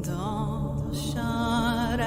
Dans Shararea.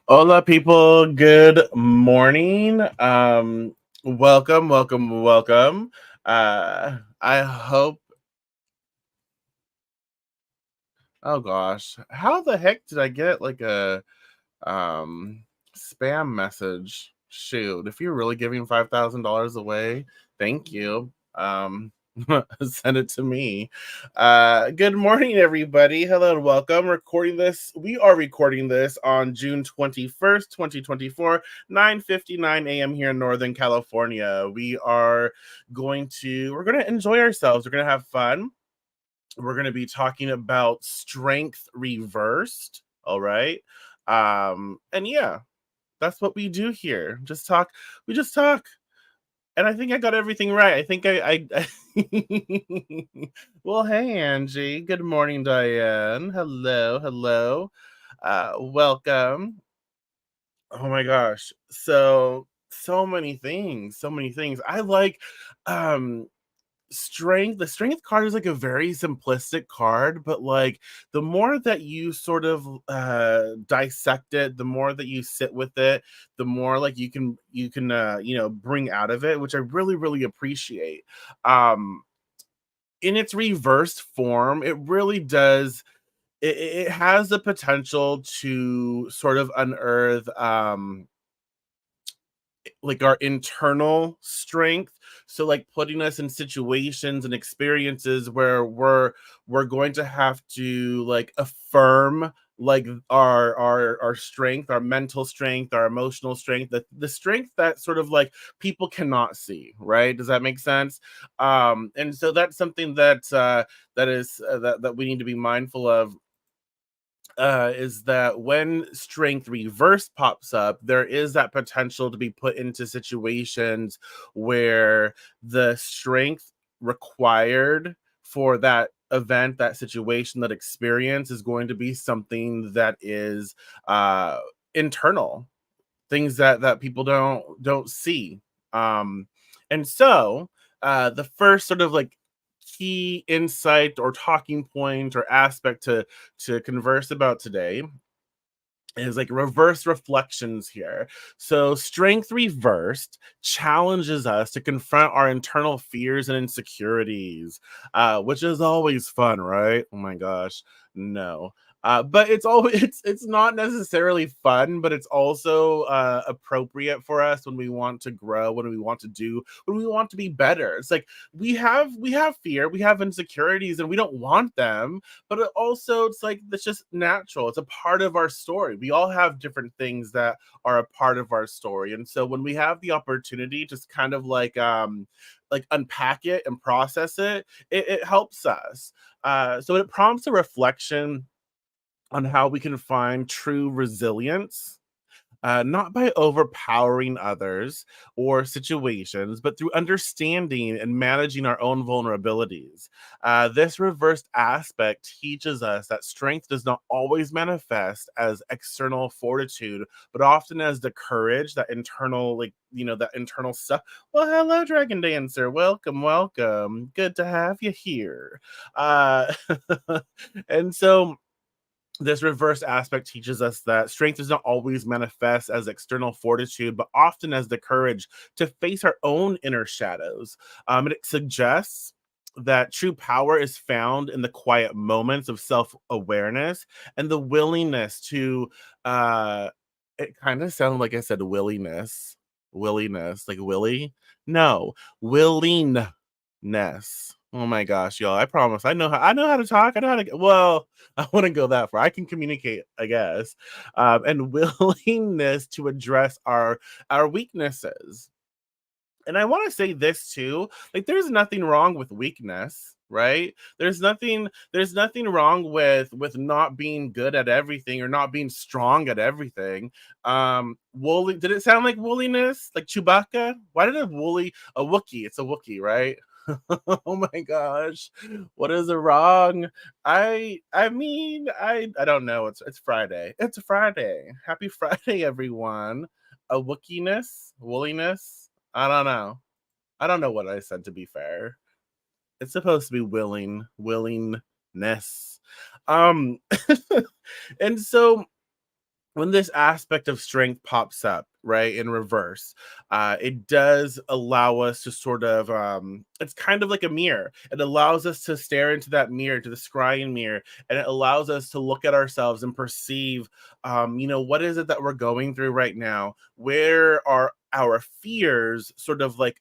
Hola, people. Good morning. Welcome. I hope. Oh gosh, how the heck did I get like a um spam message? Shoot, if you're really giving $5,000 away, thank you. Send it to me. Good morning, everybody. Hello and welcome. We are recording this on June 21st, 2024, 9:59 a.m. here in Northern California. We're gonna enjoy ourselves. We're gonna have fun. We're going to be talking about strength reversed. All right. And yeah, that's what we do here. Just talk. We just talk. And I think I got everything right. I think Well, hey, Angie. Good morning, Diane. Hello. Welcome. Oh my gosh. So many things. So many things. I like um the strength card is like a very simplistic card, but like the more that you sort of dissect it, the more that you sit with it, the more like you can bring out of it, which I really appreciate. um in its reversed form, it really does, it has the potential to sort of unearth like our internal strength. So like putting us in situations and experiences where we're going to have to like affirm like our strength, our mental strength, our emotional strength, the strength that sort of like people cannot see, right? Does that make sense? And so that's something that we need to be mindful of, is that when strength reverse pops up, there is that potential to be put into situations where the strength required for that event, that situation, that experience is going to be something that is uh, internal, things that people don't see. Um, and so the first sort of like key insight or talking point or aspect to converse about today is like reverse reflections here. So, strength reversed challenges us to confront our internal fears and insecurities, which is always fun, right? Oh my gosh, no. But it's always it's not necessarily fun, but it's also appropriate for us when we want to grow, when we want to do, when we want to be better. It's like we have fear, we have insecurities, and we don't want them, but it's like it's just natural. It's a part of our story. We all have different things that are a part of our story, and so when we have the opportunity to kind of like unpack it and process it, it helps us. So it prompts a reflection on how we can find true resilience, not by overpowering others or situations, but through understanding and managing our own vulnerabilities. This reversed aspect teaches us that strength does not always manifest as external fortitude, but often as the courage, that internal, that internal stuff. Well, hello, Dragon Dancer. Welcome. Good to have you here. Uh, and so, this reverse aspect teaches us that strength does not always manifest as external fortitude, but often as the courage to face our own inner shadows. And it suggests that true power is found in the quiet moments of self awareness and the willingness to, it kind of sounded like I said willingness, like Willie. No, willingness. Oh my gosh, y'all! I promise. I know how to talk. I know how to. Well, I wouldn't go that far. I can communicate, I guess, and willingness to address our weaknesses. And I want to say this too, like there's nothing wrong with weakness, right? There's nothing wrong with not being good at everything or not being strong at everything. Woolly, did it sound like woolliness? Like Chewbacca? Why did a Wookie? It's a Wookie, right? Oh my gosh. What is wrong? I don't know. It's Friday. It's Friday. Happy Friday, everyone. A Wookiness? Woolliness? I don't know. I don't know what I said, to be fair. It's supposed to be willingness. Um and so when this aspect of strength pops up, right, in reverse, it does allow us to sort of, it's kind of like a mirror. It allows us to stare into that mirror, to the scrying mirror, and it allows us to look at ourselves and perceive, what is it that we're going through right now? Where are our fears sort of like,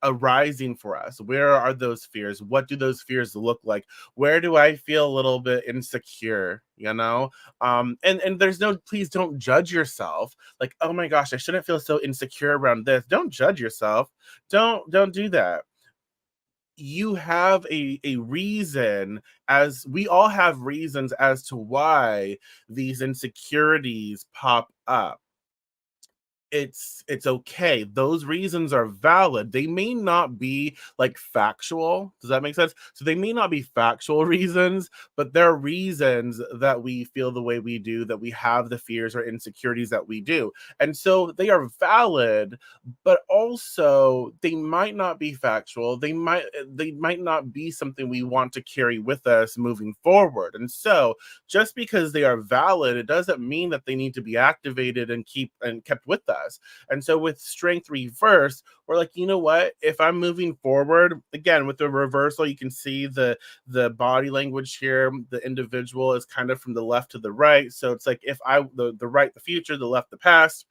arising for us? Where are those fears? What do those fears look like? Where do I feel a little bit insecure? And there's no, please don't judge yourself, like, oh my gosh, I shouldn't feel so insecure around this. Don't judge yourself. Don't do that. You have a reason, as we all have reasons as to why these insecurities pop up. It's okay. Those reasons are valid. They may not be like factual. Does that make sense? So they may not be factual reasons, but they're reasons that we feel the way we do, that we have the fears or insecurities that we do. And so they are valid, but also they might not be factual. They might not be something we want to carry with us moving forward. And so just because they are valid, it doesn't mean that they need to be activated and kept with us. And so with strength reverse, we're like, you know what? If I'm moving forward, again with the reversal, you can see the body language here. The individual is kind of from the left to the right. So it's like if the right the future, the left the past.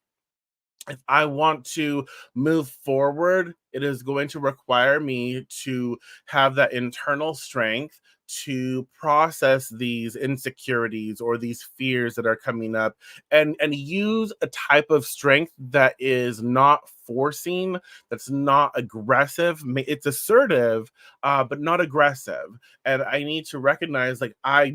If I want to move forward, it is going to require me to have that internal strength to process these insecurities or these fears that are coming up, and use a type of strength that is not forcing, that's not aggressive. It's assertive, but not aggressive. And I need to recognize, like, I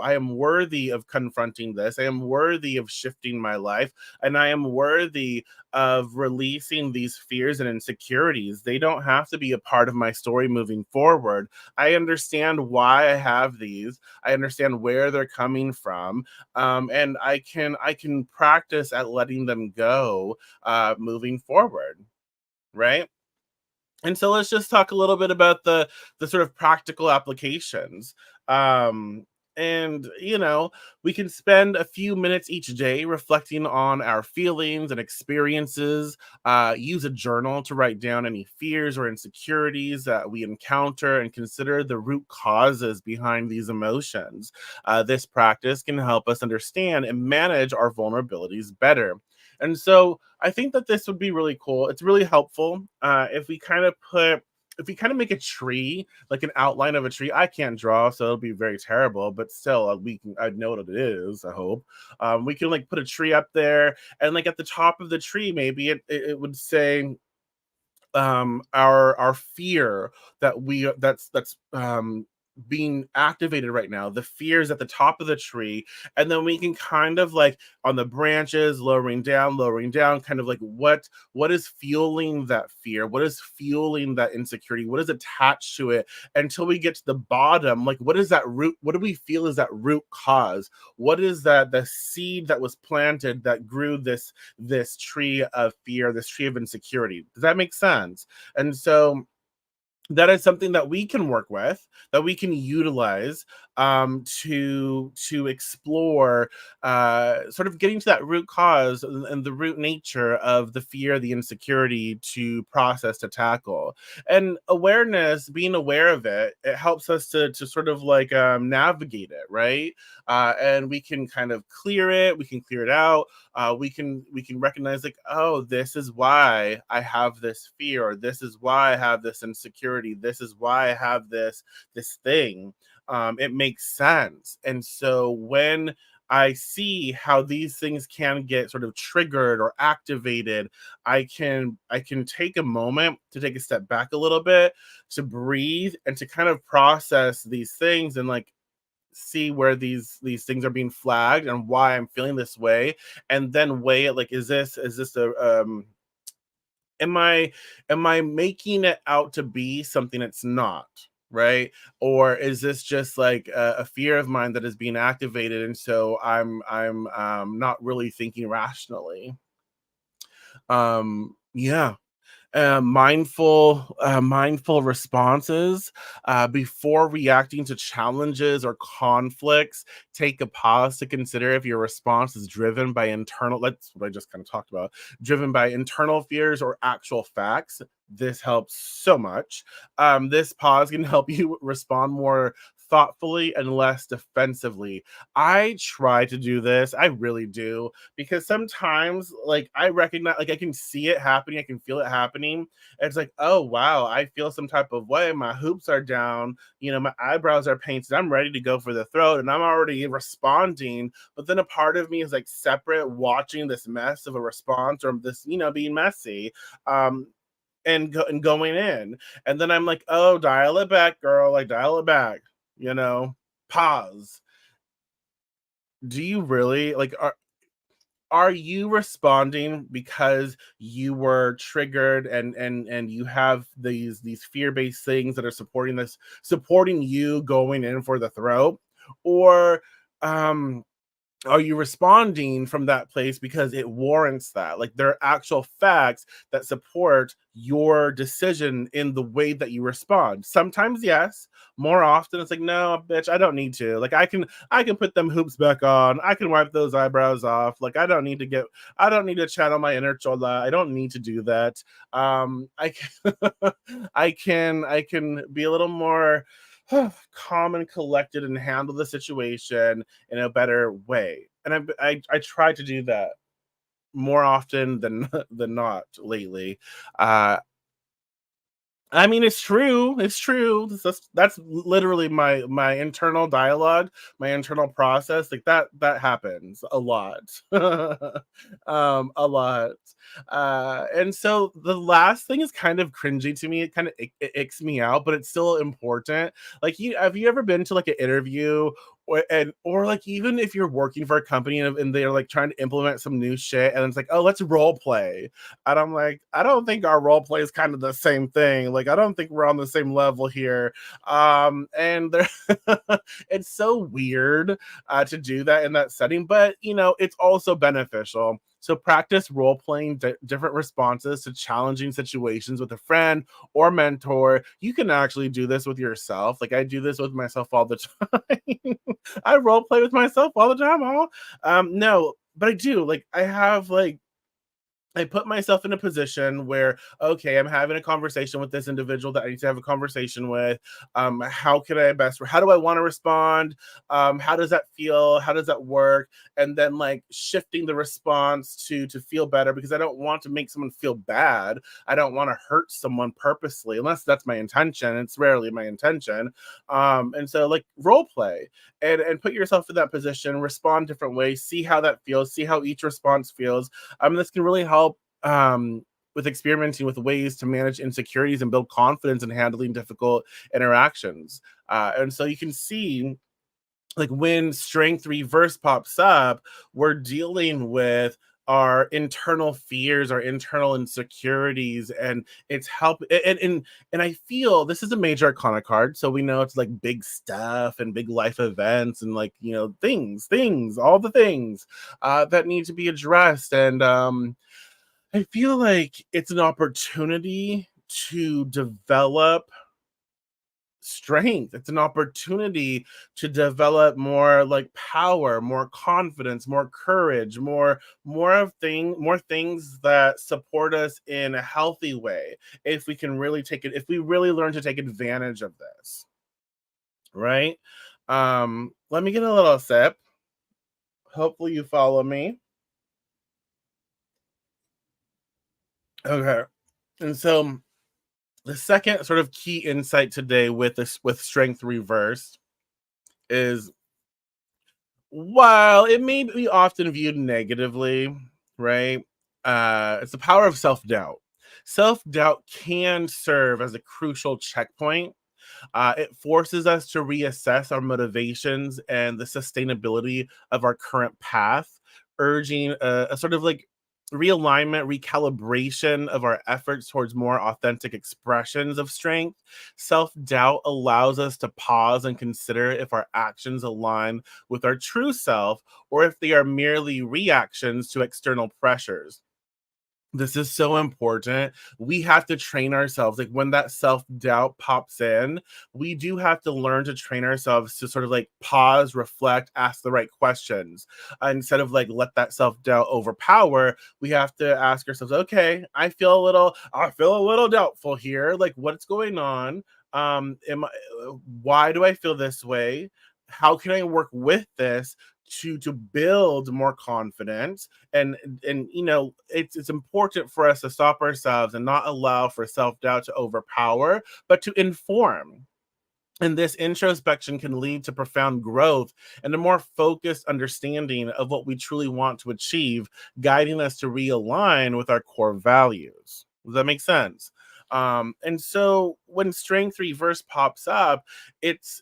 am worthy of confronting this. I am worthy of shifting my life, and I am worthy of releasing these fears and insecurities. They don't have to be a part of my story moving forward. I understand why I have these. I understand where they're coming from, and I can practice at letting them go, moving forward. Right. And so let's just talk a little bit about the sort of practical applications. Um, and we can spend a few minutes each day reflecting on our feelings and experiences. Use a journal to write down any fears or insecurities that we encounter and consider the root causes behind these emotions. This practice can help us understand and manage our vulnerabilities better. And so I think that this would be really cool. It's really helpful, if we kind of make a tree, like an outline of a tree. I can't draw, so it'll be very terrible, but still, I know what it is. I hope we can like put a tree up there, and like at the top of the tree, maybe it would say, our fear that's being activated right now, the fears at the top of the tree. And then we can kind of like on the branches, lowering down, kind of like what is fueling that fear, what is fueling that insecurity, what is attached to it, until we get to the bottom. Like, what is that root, what do we feel is that root cause? What is that the seed that was planted that grew this tree of fear, this tree of insecurity? Does that make sense? And so that is something that we can work with, that we can utilize, to explore, sort of getting to that root cause and the root nature of the fear, the insecurity, to process, to tackle. And awareness, being aware of it, it helps us to sort of like, navigate it, right? And we can kind of clear it, we can clear it out. We can recognize like, oh, this is why I have this fear, or this is why I have this insecurity, this is why I have this thing. It makes sense. And so when I see how these things can get sort of triggered or activated, I can take a moment to take a step back a little bit, to breathe and to kind of process these things, and like see where these things are being flagged and why I'm feeling this way, and then weigh it like, is this a am I making it out to be something it's not, right? Or is this just like a fear of mine that is being activated, and so I'm not really thinking rationally. Yeah. Mindful responses before reacting to challenges or conflicts. Take a pause to consider if your response is driven by internal, that's what I just kind of talked about, driven by internal fears or actual facts. This helps so much. This pause can help you respond more thoughtfully and less defensively. I try to do this, I really do, because sometimes like I recognize, like I can see it happening, I can feel it happening. And it's like, oh wow, I feel some type of way. My hoops are down, my eyebrows are painted, I'm ready to go for the throat, and I'm already responding. But then a part of me is like separate, watching this mess of a response, or this, being messy. Um, and going in. And then I'm like, oh, dial it back, girl, like dial it back, you know, pause. Do you really like are you responding because you were triggered, and you have these fear-based things that are supporting you going in for the throat? Or um are you responding from that place because it warrants that? Like, there are actual facts that support your decision in the way that you respond. Sometimes yes, more often it's like, no, bitch, I don't need to. Like, I can put them hoops back on. I can wipe those eyebrows off. Like, I don't need to channel my inner chola. I don't need to do that. I can I can be a little more calm and collected and handle the situation in a better way. And I try to do that more often than than not lately. Uh, I mean, it's true. It's true. That's literally my internal dialogue, my internal process. Like that happens a lot, a lot. And so the last thing is kind of cringy to me. It kind of it icks me out, but it's still important. Like, have you ever been to like an interview, or like even if you're working for a company, and they're like trying to implement some new shit, and it's like, oh, let's role play, and I'm like, I don't think our role play is kind of the same thing. Like, I don't think we're on the same level here. And there, it's so weird to do that in that setting, but it's also beneficial. So practice role playing different responses to challenging situations with a friend or mentor. You can actually do this with yourself. Like, I do this with myself all the time. I role play with myself all the time. No, but I do. Like, I put myself in a position where, okay, I'm having a conversation with this individual that I need to have a conversation with. How do I want to respond? How does that feel? How does that work? And then like shifting the response to feel better, because I don't want to make someone feel bad. I don't want to hurt someone purposely, unless that's my intention. It's rarely my intention. And so like role play and put yourself in that position, respond different ways, see how that feels, see how each response feels. This can really help with experimenting with ways to manage insecurities and build confidence in handling difficult interactions. And so you can see, like, when strength reverse pops up, we're dealing with our internal fears, our internal insecurities, and it's help and I feel this is a major arcana card, so we know it's like big stuff and big life events, and like, things, all the things that need to be addressed. And I feel like it's an opportunity to develop strength. It's an opportunity to develop more like power, more confidence, more courage, more things that support us in a healthy way. If we really learn to take advantage of this, right? Let me get a little sip. Hopefully you follow me. Okay. And so the second sort of key insight today with this with strength reversed is, while it may be often viewed negatively, right? It's the power of self-doubt. Self-doubt can serve as a crucial checkpoint. It forces us to reassess our motivations and the sustainability of our current path, urging a sort of like realignment, recalibration of our efforts towards more authentic expressions of strength. Self doubt allows us to pause and consider if our actions align with our true self or if they are merely reactions to external pressures. This is so important. We have to train ourselves. Like when that self doubt pops in, we do have to learn to train ourselves to sort of like pause, reflect, ask the right questions. Instead of like let that self doubt overpower, we have to ask ourselves, okay, I feel a little doubtful here. Like what's going on? Am I, why do I feel this way? How can I work with this to build more confidence? And it's important for us to stop ourselves and not allow for self-doubt to overpower, but to inform. And this introspection can lead to profound growth and a more focused understanding of what we truly want to achieve, guiding us to realign with our core values. Does that make sense? And so when strength reverse pops up,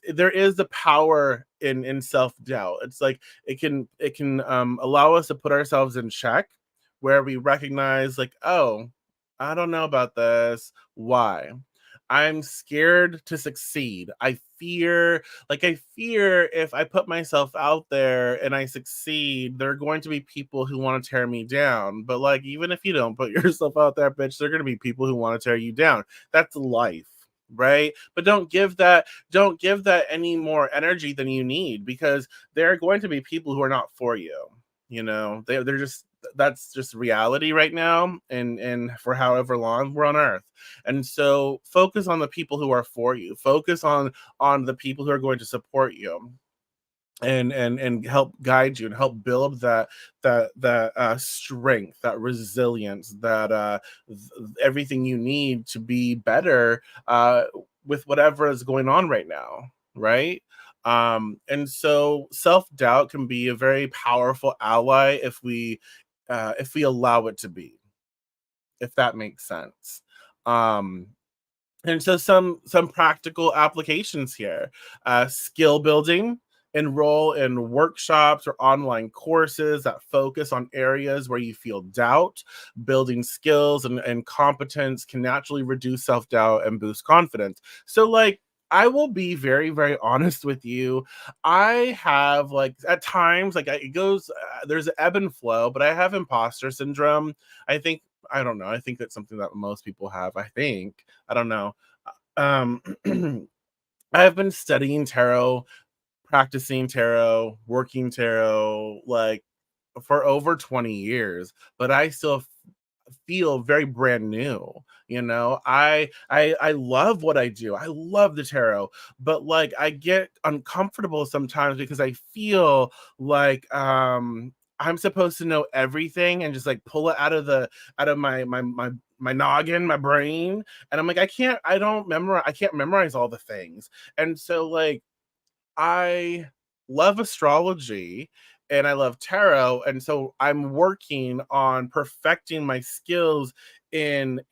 there is the power in self-doubt. It's like it can allow us to put ourselves in check, where we recognize like, oh, I don't know about this. Why? I'm scared to succeed. I fear if I put myself out there and I succeed, there are going to be people who want to tear me down. But like even if you don't put yourself out there, bitch, there are going to be people who want to tear you down. That's life. Right. But don't give that any more energy than you need, because there are going to be people who are not for you. They're just, that's just reality right now, and for however long we're on earth. And so focus on the people who are for you. Focus on the people who are going to support you and help guide you and help build that strength, that resilience, everything you need to be better with whatever is going on right now, right? And so self-doubt can be a very powerful ally if we allow it to be, if that makes sense. um and so some practical applications here. Skill building. Enroll in workshops or online courses that focus on areas where you feel doubt. Building skills and competence can naturally reduce self-doubt and boost confidence. So like, I will be very, very honest with you. I have like at times like it goes, there's an ebb and flow, but I have imposter syndrome. I think, I don't know. I think that's something that most people have. I think. I don't know. Um, I've been studying tarot, practicing tarot, working tarot, like for over 20 years, but I still feel very brand new. I love what I do. I love the tarot, but like I get uncomfortable sometimes because I feel like I'm supposed to know everything and just like pull it out of my noggin, my brain. And I'm like, I can't memorize all the things. And so like I love astrology and I love tarot, and so I'm working on perfecting my skills in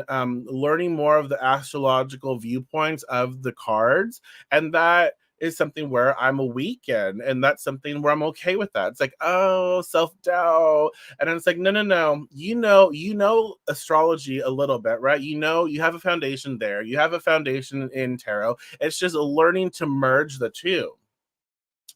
learning more of the astrological viewpoints of the cards, and that is something where I'm a weekend, and that's something where I'm okay with that. It's like, oh, self doubt, and then it's like, no, no, no. You know astrology a little bit, right? You have a foundation there. You have a foundation in tarot. It's just learning to merge the two.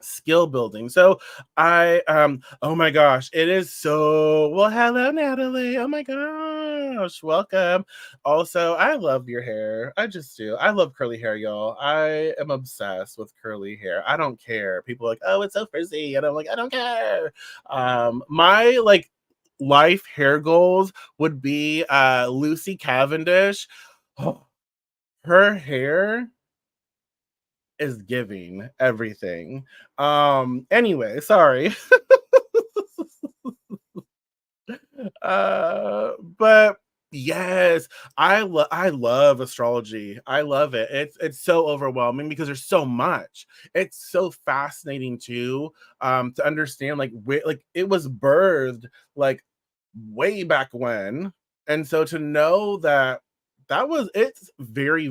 Skill building. So oh my gosh, it is so well. Hello, Natalie. Oh my gosh, welcome. Also, I love your hair. I just do. I love curly hair, y'all. I am obsessed with curly hair. I don't care. People are like, oh, it's so frizzy. And I'm like, I don't care. My like life hair goals would be Lucy Cavendish. Her hair is giving everything. Anyway, sorry. But Yes, I love astrology. I love it. It's so overwhelming because there's so much. It's so fascinating too, to understand like like it was birthed like way back when, and so to know that it's very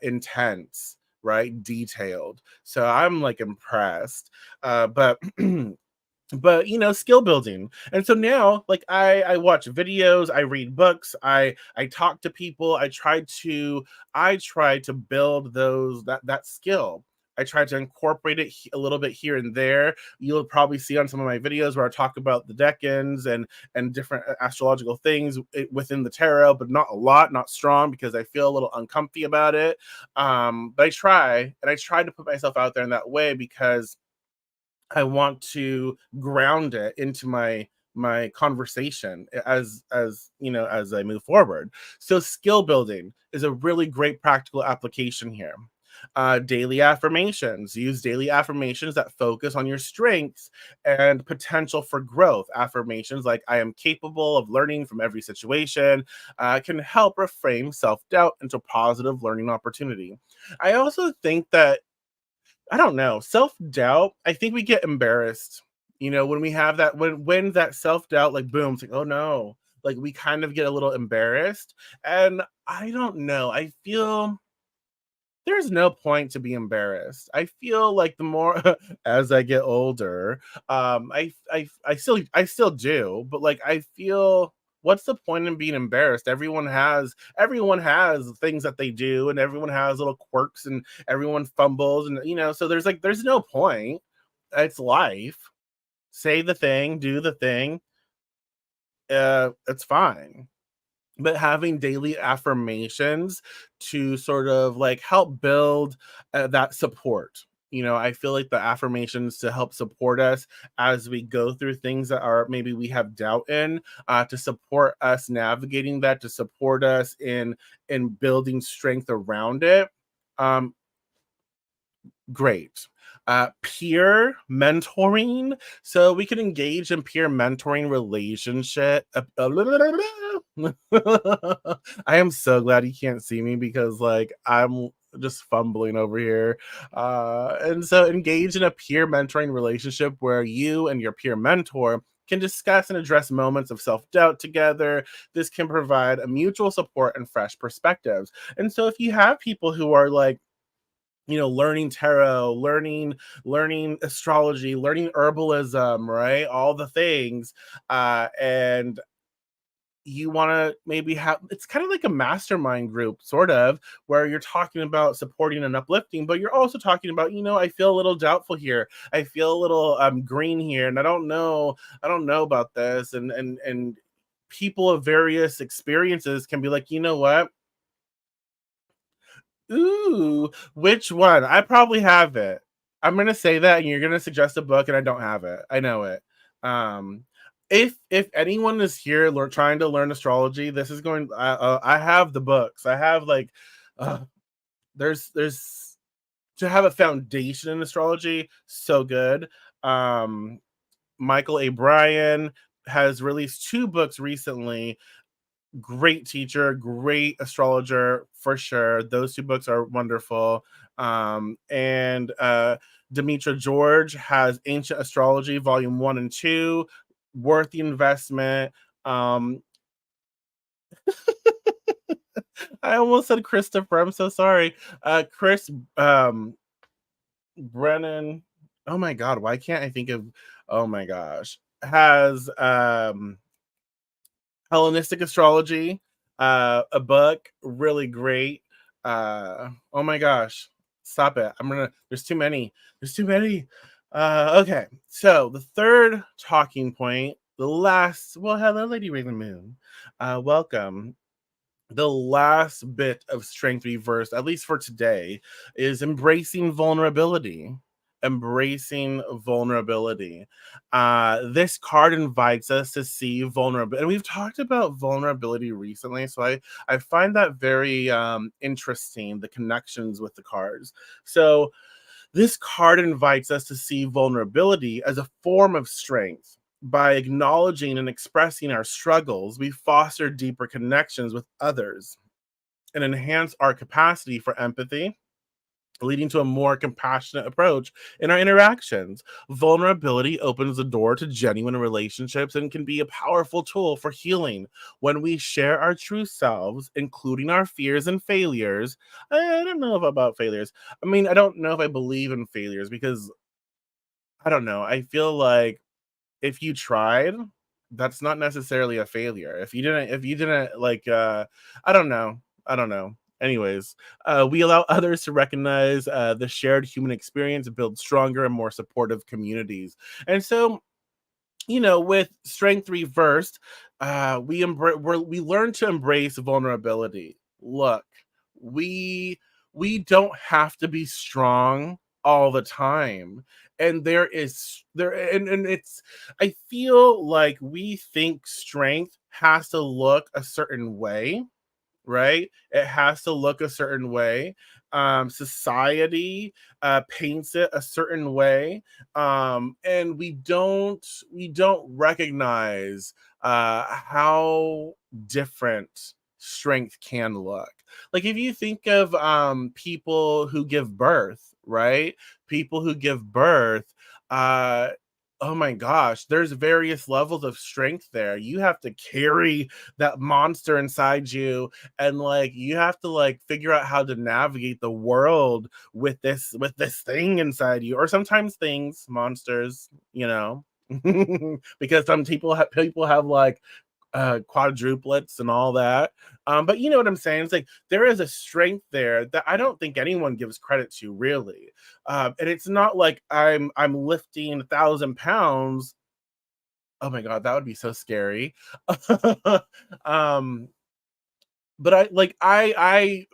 intense, right? Detailed. So I'm like impressed. But but skill building, and so now like I watch videos, I read books, I talk to people, I try to build that skill. I try to incorporate it a little bit here and there. You'll probably see on some of my videos where I talk about the decans and different astrological things within the tarot, but not a lot, not strong, because I feel a little uncomfy about it. But I try to put myself out there in that way because I want to ground it into my conversation as I move forward. So skill building is a really great practical application here. Daily affirmations. Use daily affirmations that focus on your strengths and potential for growth. Affirmations like "I am capable of learning from every situation" can help reframe self doubt into positive learning opportunity. I also think that I don't know, self-doubt, I think we get embarrassed, when we have that when that self-doubt, like, boom, it's like, "Oh, no." Like, we kind of get a little embarrassed, and I don't know, I feel there's no point to be embarrassed. I feel like the more as I get older, I still do, but like I feel what's the point in being embarrassed? Everyone has things that they do, and everyone has little quirks, and everyone fumbles, and so there's no point. It's life. Say the thing, do the thing. It's fine, but having daily affirmations to sort of like help build that support. I feel like the affirmations to help support us as we go through things that are maybe we have doubt in, to support us navigating that, to support us in building strength around it. Um, Great. Peer mentoring. So we can engage in peer mentoring relationship. I am so glad you can't see me because like I'm just fumbling over here. And so engage in a peer mentoring relationship where you and your peer mentor can discuss and address moments of self-doubt together. This can provide a mutual support and fresh perspectives. And so if you have people who are like learning tarot, learning astrology, learning herbalism, right? All the things. And you want to maybe have it's kind of like a mastermind group, sort of, where you're talking about supporting and uplifting, but you're also talking about, I feel a little doubtful here. I feel a little green here, and I don't know about this. And people of various experiences can be like, you know what? Ooh, which one? I probably have it. I'm gonna say that, and you're gonna suggest a book, and I don't have it. I know it. Um, if anyone is here trying to learn astrology, this is going. I have the books. I have like, uh, there's to have a foundation in astrology. So good. Um, Michael A. Bryan has released two books recently. Great teacher, great astrologer for sure. Those two books are wonderful. And Demetra George has Ancient Astrology, Volume 1 and 2, worth the investment. Um, I almost said Christopher. I'm so sorry. Chris Brennan. Oh my God, why can't I think of? Oh my gosh, has Hellenistic astrology, a book, really great. Oh my gosh, stop it! There's too many. There's too many. Okay, so the third talking point, the last. Well, hello, Lady Raven Moon. Welcome. The last bit of strength reverse, at least for today, is embracing vulnerability. Embracing vulnerability. This card invites us to see vulnerability, and we've talked about vulnerability recently, so I find that very interesting. The connections with the cards. So this card invites us to see vulnerability as a form of strength. By acknowledging and expressing our struggles, we foster deeper connections with others and enhance our capacity for empathy, leading to a more compassionate approach in our interactions. Vulnerability opens the door to genuine relationships and can be a powerful tool for healing. When we share our true selves, including our fears and failures, I don't know about failures. I mean, I don't know if I believe in failures because I don't know. I feel like if you tried, that's not necessarily a failure. If you didn't like I don't know. I don't know. Anyways, we allow others to recognize the shared human experience and build stronger and more supportive communities. And so, with strength reversed, we learn to embrace vulnerability. Look, we we don't have to be strong all the time. And there is there and it's I feel like we think strength has to look a certain way, right? It has to look a certain way. Society paints it a certain way, and we don't recognize how different strength can look. Like if you think of people who give birth, right? People who give birth. Uh, Oh my gosh, there's various levels of strength there. You have to carry that monster inside you, and like you have to like figure out how to navigate the world with this thing inside you, or sometimes things, monsters, because some people have like quadruplets and all that. But you know what I'm saying? It's like there is a strength there that I don't think anyone gives credit to, really. And it's not like I'm lifting 1,000 pounds. Oh my god, that would be so scary. um, but I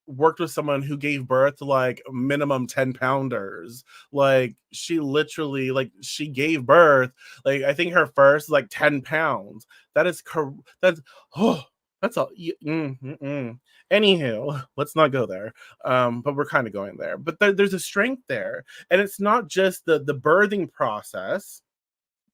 worked with someone who gave birth to like minimum 10 pounders. Like she literally, like she gave birth, like I think her first like 10 pounds. That is that's oh that's all. Anywho, let's not go there. But we're kind of going there. But there's a strength there, and it's not just the birthing process.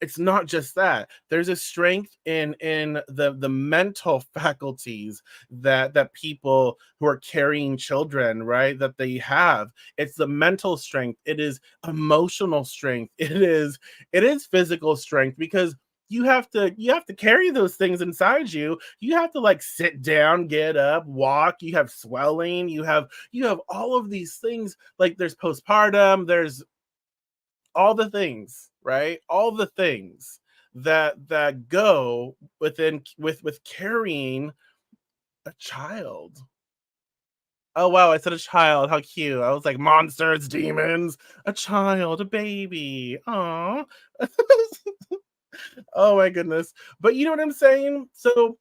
It's not just that. There's a strength in the mental faculties that people who are carrying children, right, that they have. It's the mental strength, it is emotional strength, it is physical strength, because you have to carry those things inside you. You have to like sit down, get up, walk. You have swelling, you have all of these things. Like there's postpartum, there's all the things, right? All the things that go with carrying a child. Oh wow, I said a child. How cute. I was like monsters, demons, a child, a baby. Aw. Oh my goodness. But you know what I'm saying? So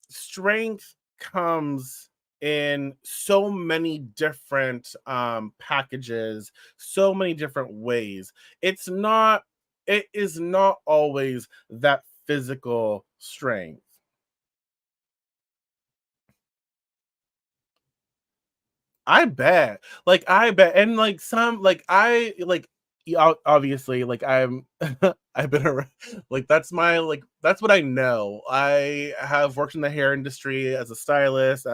strength comes in so many different packages, so many different ways. It is not always that physical strength. I bet. Like, I bet. And like some like I like obviously like I've been around, like that's what I know. I have worked in the hair industry as a stylist.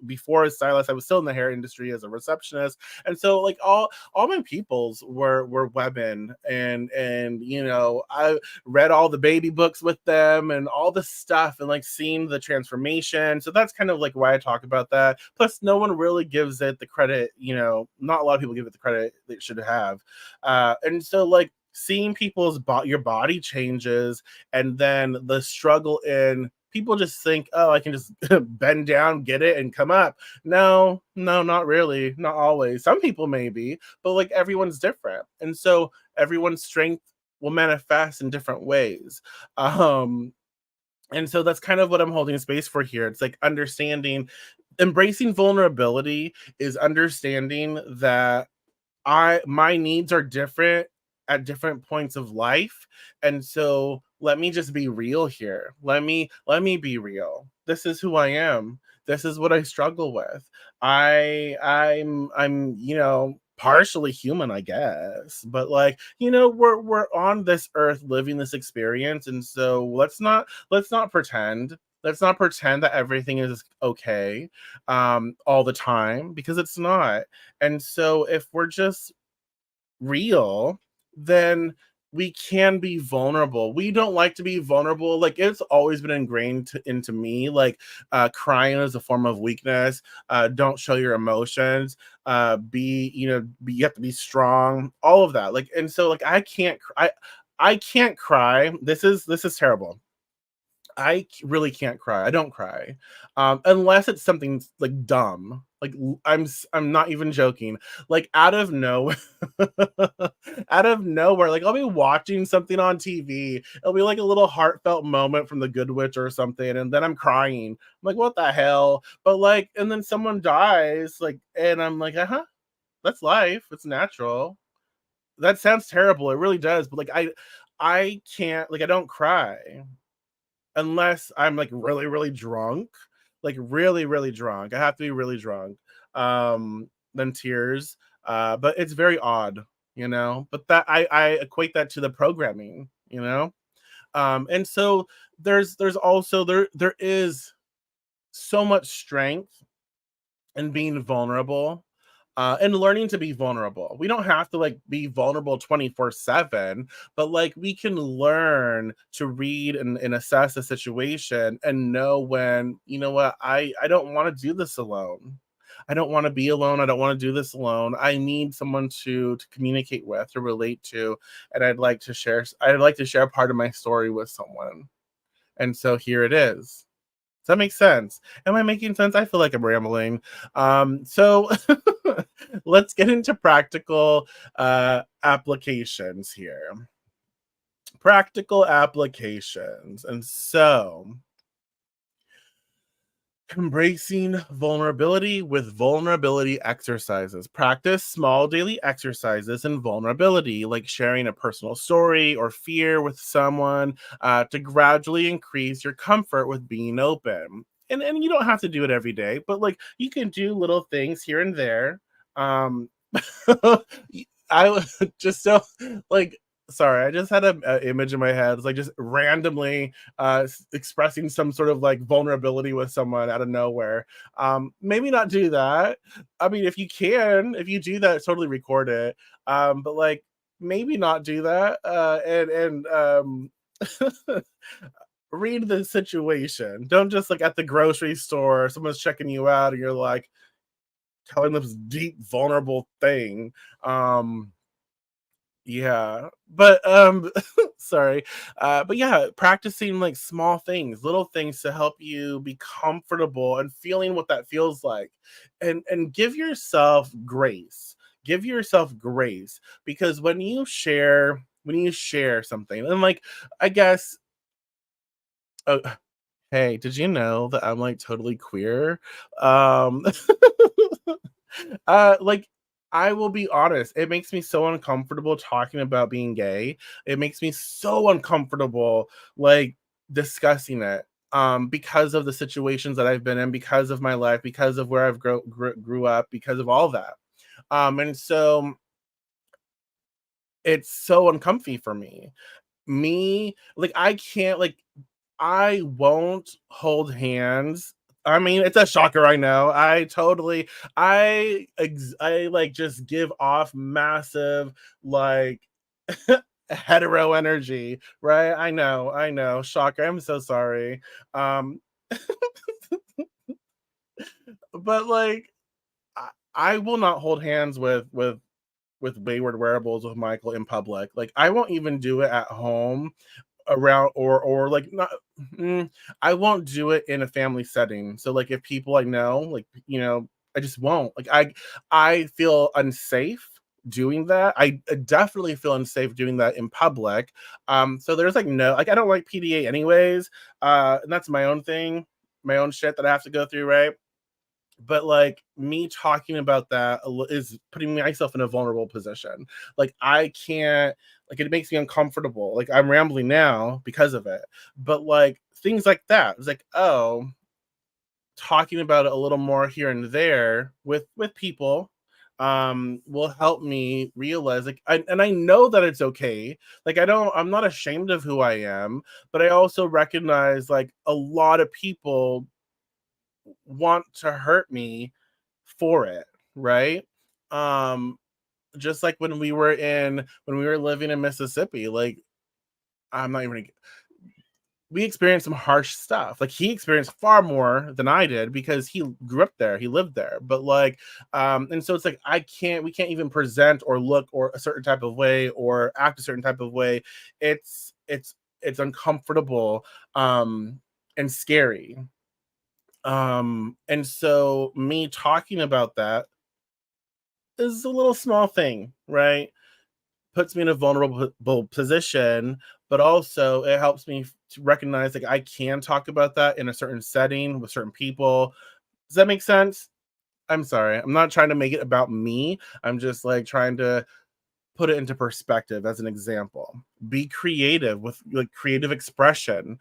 Before a stylist, I was still in the hair industry as a receptionist. And so like all my peoples were women, and I read all the baby books with them and all the stuff, and like seeing the transformation. So that's kind of like why I talk about that. Plus, no one really gives it the credit, not a lot of people give it the credit they should have. And so like seeing your body changes, and then the struggle in people just think, oh, I can just bend down, get it, and come up. No, no, not really, not always. Some people maybe, but like everyone's different, and so everyone's strength will manifest in different ways. um and so that's kind of what I'm holding space for here. It's like understanding, embracing vulnerability is understanding that I my needs are different at different points of life. And so let me just be real here. Let me be real. This is who I am. This is what I struggle with. I'm partially human, I guess. But like, we're on this earth living this experience, and so let's not pretend. Let's not pretend that everything is okay all the time, because it's not. And so if we're just real, then we can be vulnerable. We don't like to be vulnerable. Like, it's always been ingrained into me. Like, crying is a form of weakness. Don't show your emotions. You have to be strong. All of that. Like, and so like I can't cry. This is terrible. Really can't cry. I don't cry, unless it's something like dumb. Like I'm not even joking. Like out of nowhere, out of nowhere, like I'll be watching something on TV. It'll be like a little heartfelt moment from The Good Witch or something, and then I'm crying. I'm like, what the hell? But like, and then someone dies, like, and I'm like, that's life. It's natural. That sounds terrible. It really does. But like, I can't. Like, I don't cry unless I'm like really, really drunk, like really, really drunk. I have to be really drunk. Then tears. But it's very odd, But that I equate that to the programming. And so there's also there is so much strength and being vulnerable, and learning to be vulnerable. We don't have to like be vulnerable 24/7, but like we can learn to read and assess a situation and know when, what, I don't want to do this alone. I don't want to be alone. I don't want to do this alone. I need someone to communicate with, to relate to, and I'd like to share part of my story with someone. And so here it is. Does that make sense? Am I making sense? I feel like I'm rambling. So let's get into practical applications here. Practical applications. And so, embracing vulnerability with vulnerability exercises. Practice small daily exercises in vulnerability, like sharing a personal story or fear with someone, to gradually increase your comfort with being open. And you don't have to do it every day, but like you can do little things here and there. Um, I just so like sorry, I just had a image in my head. It's like just randomly expressing some sort of like vulnerability with someone out of nowhere. Maybe not do that. I mean, if you can, if you do that, totally record it. But like maybe not do that. And read the situation. Don't just like at the grocery store, someone's checking you out, and you're like telling them this deep, vulnerable thing. Yeah, but sorry. But yeah, practicing like small things, little things to help you be comfortable and feeling what that feels like. And give yourself grace. Give yourself grace, because when you share something, and like I guess oh, hey, did you know that I'm like totally queer? Um like, I will be honest, it makes me so uncomfortable talking about being gay. It makes me so uncomfortable, like, discussing it, because of the situations that I've been in, because of my life, because of where I've grew up, because of all that. And so it's so uncomfy for me. Like, I can't, like, I won't hold hands. I mean, it's a shocker, I know. I like just give off massive like hetero energy, right? I know. Shocker. I'm so sorry. Um but like I will not hold hands with wayward wearables with Michael in public. Like I won't even do it at home around or like not mm, I won't do it in a family setting. So like if people I know, like I just won't. Like I feel unsafe doing that. I definitely feel unsafe doing that in public. So there's like no, like I don't like PDA anyways. And that's my own thing, my own shit that I have to go through, right? But like me talking about that is putting myself in a vulnerable position. Like I can't, like it makes me uncomfortable. Like I'm rambling now because of it. But like things like that, it's like, oh, talking about it a little more here and there with people, will help me realize, like, and I know that it's okay. Like, I'm not ashamed of who I am, but I also recognize, like, a lot of people want to hurt me for it, right? Um, just like when we were living in Mississippi, like, I'm not even we experienced some harsh stuff. Like, he experienced far more than I did because he grew up there, he lived there. But like, and so it's like we can't even present or look or a certain type of way or act a certain type of way. It's uncomfortable, and scary. And so me talking about that is a little small thing, right? Puts me in a vulnerable position, but also it helps me to recognize, like, I can talk about that in a certain setting with certain people. Does that make sense? I'm sorry. I'm not trying to make it about me. I'm just like trying to put it into perspective as an example. Be creative with like creative expression.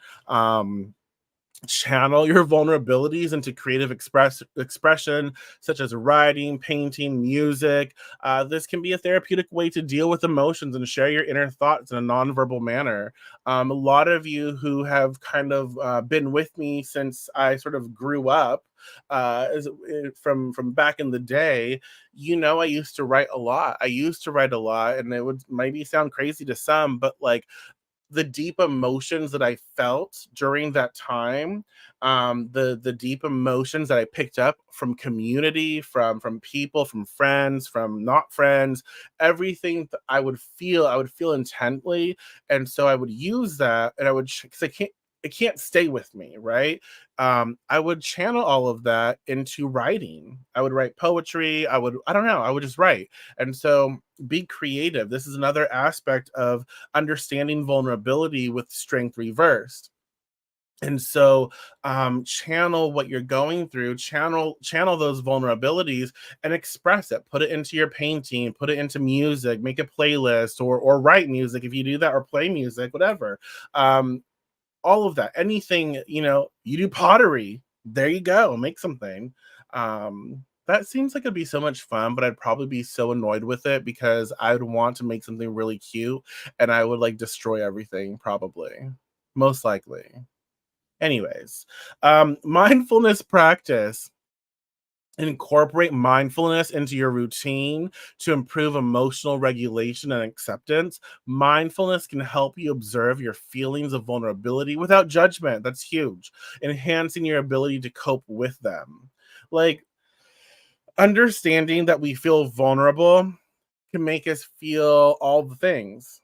Channel your vulnerabilities into creative expression, such as writing, painting, music. This can be a therapeutic way to deal with emotions and share your inner thoughts in a nonverbal manner. A lot of you who have kind of been with me since I sort of grew up, from back in the day, I used to write a lot. I used to write a lot, and it would maybe sound crazy to some, but like the deep emotions that I felt during that time, the deep emotions that I picked up from community, from people, from friends, from not friends, everything that I would feel intently, and so I would use that, and I would because it can't stay with me, right? I would channel all of that into writing. I would write poetry. I don't know, I would just write, and so be creative. This is another aspect of understanding vulnerability with strength reversed. And so, channel what you're going through, channel those vulnerabilities and express it. Put it into your painting, put it into music, make a playlist, or write music if you do that, or play music, whatever. um, all of that, anything, you do pottery, there you go, make something. That seems like it'd be so much fun, but I'd probably be so annoyed with it because I'd want to make something really cute, and I would like destroy everything, probably, most likely. Anyways, mindfulness practice. Incorporate mindfulness into your routine to improve emotional regulation and acceptance. Mindfulness can help you observe your feelings of vulnerability without judgment. That's huge. Enhancing your ability to cope with them. Like, understanding that we feel vulnerable can make us feel all the things,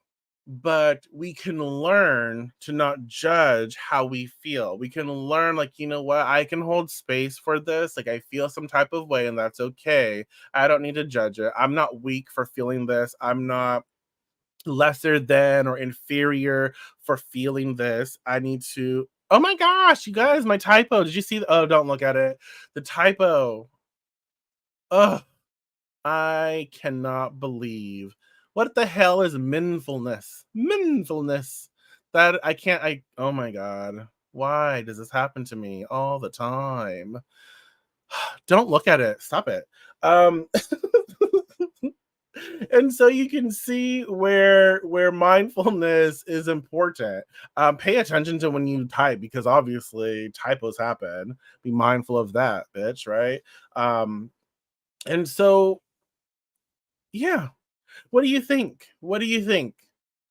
but we can learn to not judge how we feel. We can learn, like, you know what, I can hold space for this. Like, I feel some type of way, and that's okay. I don't need to judge it. I'm not weak for feeling this. I'm not lesser than or inferior for feeling this. I need to. Oh my gosh, you guys, my typo. Did you see? Oh, don't look at it. The typo. Oh, I cannot believe. What the hell is mindfulness? Mindfulness. That I can't I oh my god. Why does this happen to me all the time? Don't look at it. Stop it. Um and so you can see where mindfulness is important. Pay attention to when you type, because obviously typos happen. Be mindful of that, bitch, right? And so yeah. What do you think? What do you think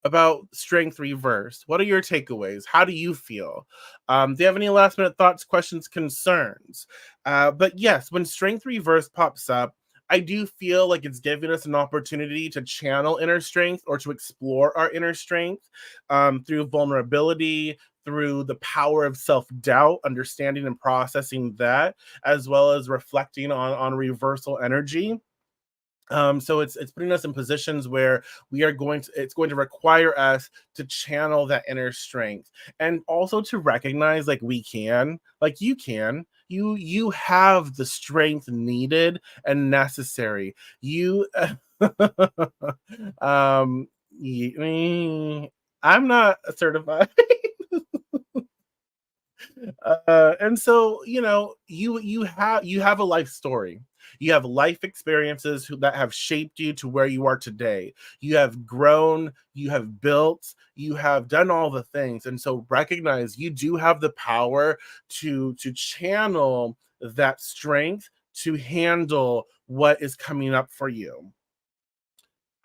about strength reversed? What are your takeaways? How do you feel? Do you have any last minute thoughts, questions, concerns? But yes, when strength reversed pops up, I do feel like it's giving us an opportunity to channel inner strength or to explore our inner strength, through vulnerability, through the power of self doubt, understanding and processing that, as well as reflecting on reversal energy. So it's putting us in positions where we are going to it's going to require us to channel that inner strength, and also to recognize, like, we can, like, you have the strength needed and necessary. You um I'm not certified. And so, you have a life story. You have life experiences that have shaped you to where you are today. You have grown, you have built, you have done all the things. And so recognize you do have the power to channel that strength to handle what is coming up for you.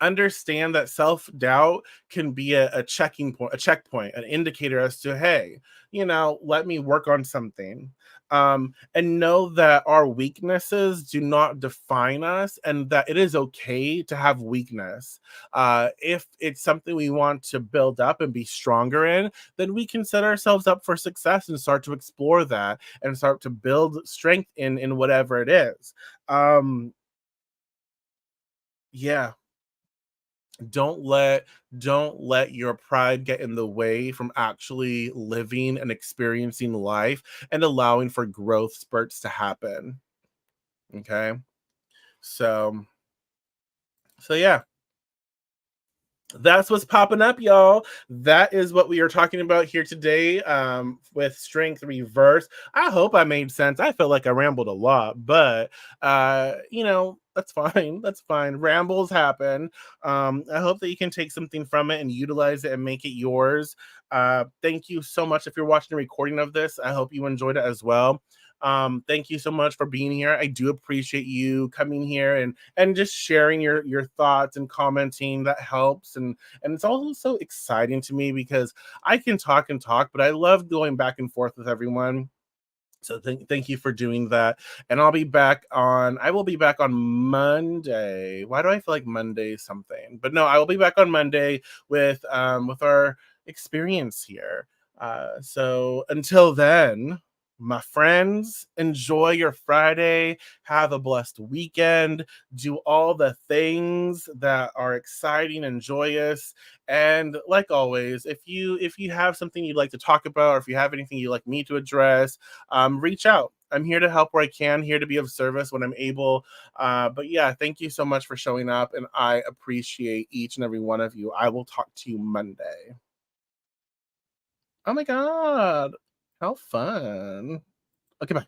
Understand that self-doubt can be a checking point, a checkpoint, an indicator as to, hey, let me work on something. And know that our weaknesses do not define us, and that it is okay to have weakness. If it's something we want to build up and be stronger in, then we can set ourselves up for success and start to explore that and start to build strength in whatever it is. um yeah, don't let don't let your pride get in the way from actually living and experiencing life and allowing for growth spurts to happen. Okay, so yeah, that's what's popping up, y'all. That is what we are talking about here today, with strength reverse. I hope I made sense. I felt like I rambled a lot, but that's fine. That's fine. Rambles happen. I hope that you can take something from it and utilize it and make it yours. Thank you so much. If you're watching a recording of this, I hope you enjoyed it as well. Thank you so much for being here. I do appreciate you coming here and just sharing your thoughts and commenting. That helps, and it's also so exciting to me because I can talk and talk, but I love going back and forth with everyone. So thank you for doing that. And I will be back on Monday. Why do I feel like Monday is something? But no, I will be back on Monday with our experience here. So until then, my friends, enjoy your Friday. Have a blessed weekend. Do all the things that are exciting and joyous. And like always, if you have something you'd like to talk about, or if you have anything you'd like me to address, reach out. I'm here to help where I can, here to be of service when I'm able. But yeah, thank you so much for showing up, and I appreciate each and every one of you. I will talk to you Monday. Oh my God. How fun. Okay, bye.